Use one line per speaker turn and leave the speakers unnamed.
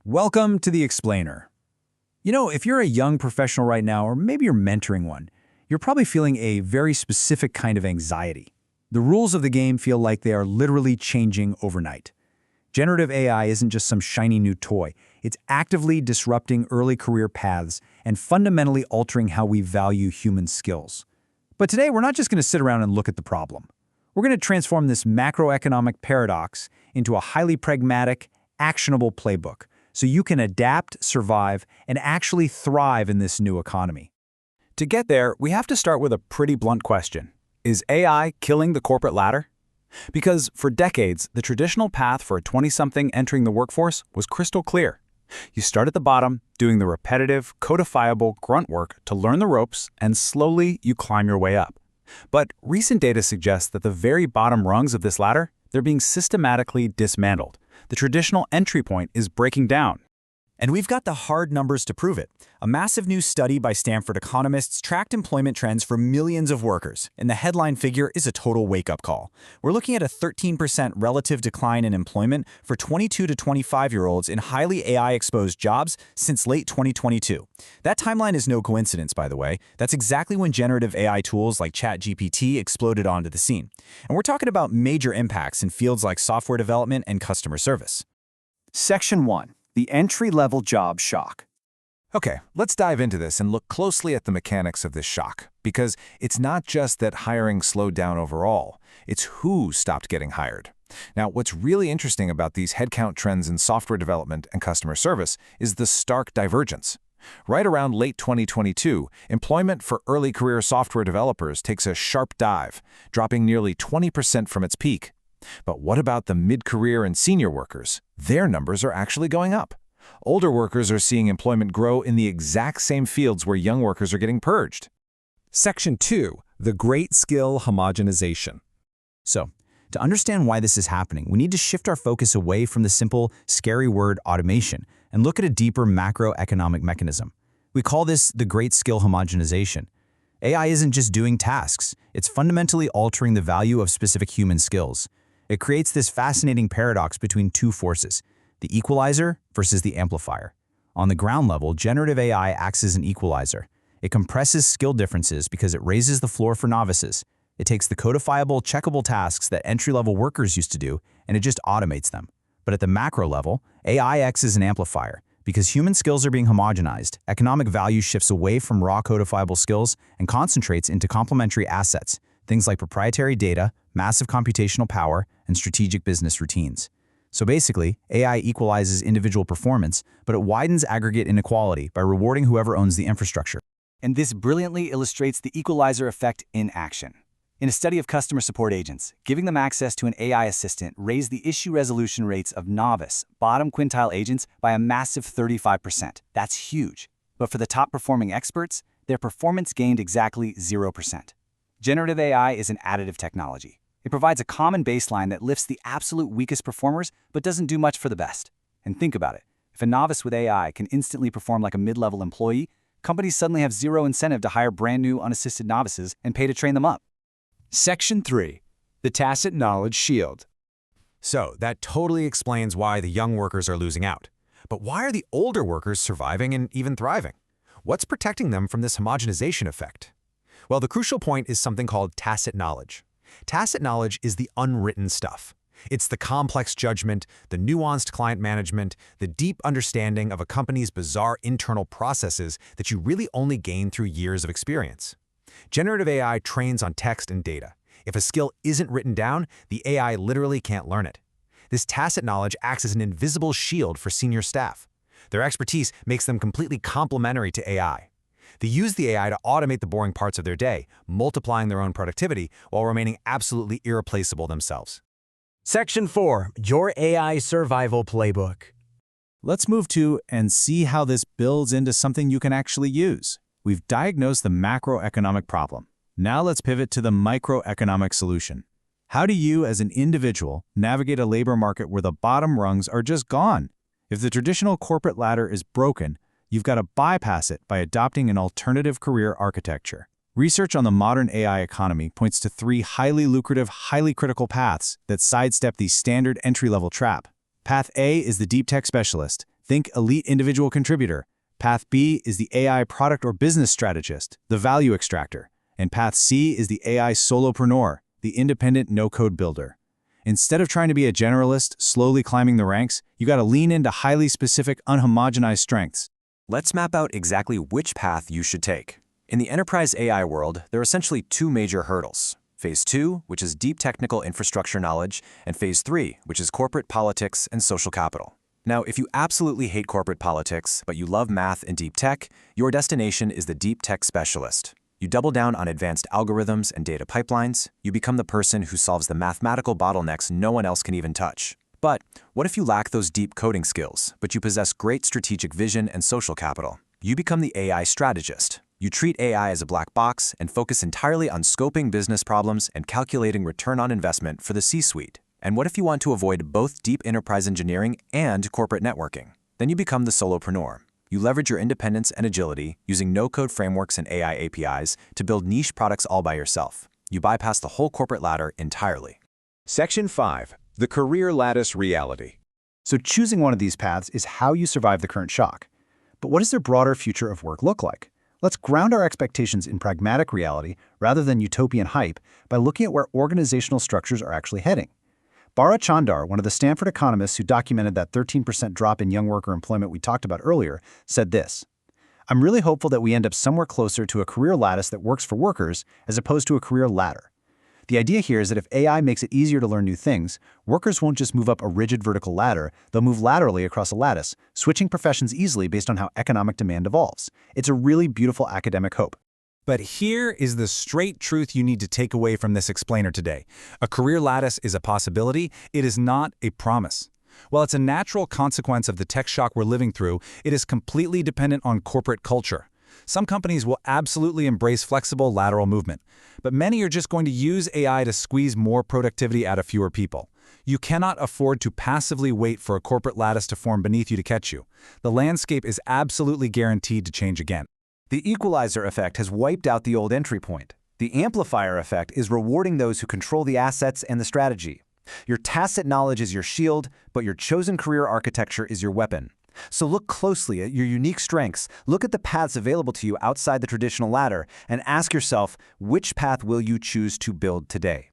Welcome to The Explainer. If you're a young professional right now, or maybe you're mentoring one, you're probably feeling a very specific kind of anxiety. The rules of the game feel like they are literally changing overnight. Generative AI isn't just some shiny new toy. It's actively disrupting early career paths and fundamentally altering how we value human skills. But today, we're not just going to sit around and look at the problem. We're going to transform this macroeconomic paradox into a highly pragmatic, actionable playbook, so you can adapt, survive, and actually thrive in this new economy. To get there, we have to start with a pretty blunt question. Is AI killing the corporate ladder? Because for decades, the traditional path for a 20-something entering the workforce was crystal clear. You start at the bottom, doing the repetitive, codifiable grunt work to learn the ropes, and slowly you climb your way up. But recent data suggests that the very bottom rungs of this ladder, they're being systematically dismantled. The traditional entry point is breaking down.
And we've got the hard numbers to prove it. A massive new study by Stanford economists tracked employment trends for millions of workers, and the headline figure is a total wake-up call. We're looking at a 13% relative decline in employment for 22 to 25-year-olds in highly AI-exposed jobs since late 2022. That timeline is no coincidence, by the way. That's exactly when generative AI tools like ChatGPT exploded onto the scene. And we're talking about major impacts in fields like software development and customer service.
Section 1. The entry-level job shock.
Okay, let's dive into this and look closely at the mechanics of this shock, because it's not just that hiring slowed down overall, it's who stopped getting hired. Now, what's really interesting about these headcount trends in software development and customer service is the stark divergence. Right around late 2022, employment for early career software developers takes a sharp dive, dropping nearly 20% from its peak. But what about the mid-career and senior workers? Their numbers are actually going up. Older workers are seeing employment grow in the exact same fields where young workers are getting purged.
Section 2. The Great Skill Homogenization.
So, to understand why this is happening, we need to shift our focus away from the simple, scary word automation and look at a deeper macroeconomic mechanism. We call this the Great Skill Homogenization. AI isn't just doing tasks, it's fundamentally altering the value of specific human skills. It creates this fascinating paradox between two forces, the equalizer versus the amplifier. On the ground level, generative AI acts as an equalizer. It compresses skill differences because it raises the floor for novices. It takes the codifiable, checkable tasks that entry-level workers used to do, and it just automates them. But at the macro level, AI acts as an amplifier. Because human skills are being homogenized, economic value shifts away from raw codifiable skills and concentrates into complementary assets, things like proprietary data, massive computational power, and strategic business routines. So basically, AI equalizes individual performance, but it widens aggregate inequality by rewarding whoever owns the infrastructure.
And this brilliantly illustrates the equalizer effect in action. In a study of customer support agents, giving them access to an AI assistant raised the issue resolution rates of novice, bottom quintile agents by a massive 35%. That's huge. But for the top-performing experts, their performance gained exactly 0%. Generative AI is an additive technology. It provides a common baseline that lifts the absolute weakest performers but doesn't do much for the best. And think about it. If a novice with AI can instantly perform like a mid-level employee, companies suddenly have zero incentive to hire brand new unassisted novices and pay to train them up.
Section 3. The Tacit Knowledge Shield.
So, that totally explains why the young workers are losing out. But why are the older workers surviving and even thriving? What's protecting them from this homogenization effect? Well, the crucial point is something called tacit knowledge. Tacit knowledge is the unwritten stuff. It's the complex judgment, the nuanced client management, the deep understanding of a company's bizarre internal processes that you really only gain through years of experience. Generative AI trains on text and data. If a skill isn't written down, the AI literally can't learn it. This tacit knowledge acts as an invisible shield for senior staff. Their expertise makes them completely complementary to AI. They use the AI to automate the boring parts of their day, multiplying their own productivity while remaining absolutely irreplaceable themselves.
Section 4. Your AI Survival Playbook. Let's move to and see how this builds into something you can actually use. We've diagnosed the macroeconomic problem. Now let's pivot to the microeconomic solution. How do you, as an individual, navigate a labor market where the bottom rungs are just gone? If the traditional corporate ladder is broken, you've got to bypass it by adopting an alternative career architecture. Research on the modern AI economy points to 3 highly lucrative, highly critical paths that sidestep the standard entry-level trap. Path A is the deep tech specialist. Think elite individual contributor. Path B is the AI product or business strategist, the value extractor. And path C is the AI solopreneur, the independent no-code builder. Instead of trying to be a generalist, slowly climbing the ranks, you got to lean into highly specific, unhomogenized strengths.
Let's map out exactly which path you should take. In the enterprise AI world, there are essentially two major hurdles. Phase 2, which is deep technical infrastructure knowledge, and Phase 3, which is corporate politics and social capital. Now, if you absolutely hate corporate politics, but you love math and deep tech, your destination is the deep tech specialist. You double down on advanced algorithms and data pipelines, you become the person who solves the mathematical bottlenecks no one else can even touch. But what if you lack those deep coding skills, but you possess great strategic vision and social capital? You become the AI strategist. You treat AI as a black box and focus entirely on scoping business problems and calculating return on investment for the C-suite. And what if you want to avoid both deep enterprise engineering and corporate networking? Then you become the solopreneur. You leverage your independence and agility using no-code frameworks and AI APIs to build niche products all by yourself. You bypass the whole corporate ladder entirely.
Section 5. The Career Lattice Reality.
So choosing one of these paths is how you survive the current shock. But what does their broader future of work look like? Let's ground our expectations in pragmatic reality rather than utopian hype by looking at where organizational structures are actually heading. Bharat Chandar, one of the Stanford economists who documented that 13% drop in young worker employment we talked about earlier, said this: "I'm really hopeful that we end up somewhere closer to a career lattice that works for workers as opposed to a career ladder. The idea here is that if AI makes it easier to learn new things, workers won't just move up a rigid vertical ladder, they'll move laterally across a lattice, switching professions easily based on how economic demand evolves. It's a really beautiful academic hope."
But here is the straight truth you need to take away from this explainer today. A career lattice is a possibility, it is not a promise. While it's a natural consequence of the tech shock we're living through, it is completely dependent on corporate culture. Some companies will absolutely embrace flexible lateral movement, but many are just going to use AI to squeeze more productivity out of fewer people. You cannot afford to passively wait for a corporate lattice to form beneath you to catch you. The landscape is absolutely guaranteed to change again.
The equalizer effect has wiped out the old entry point. The amplifier effect is rewarding those who control the assets and the strategy. Your tacit knowledge is your shield, but your chosen career architecture is your weapon. So look closely at your unique strengths, look at the paths available to you outside the traditional ladder, and ask yourself, which path will you choose to build today?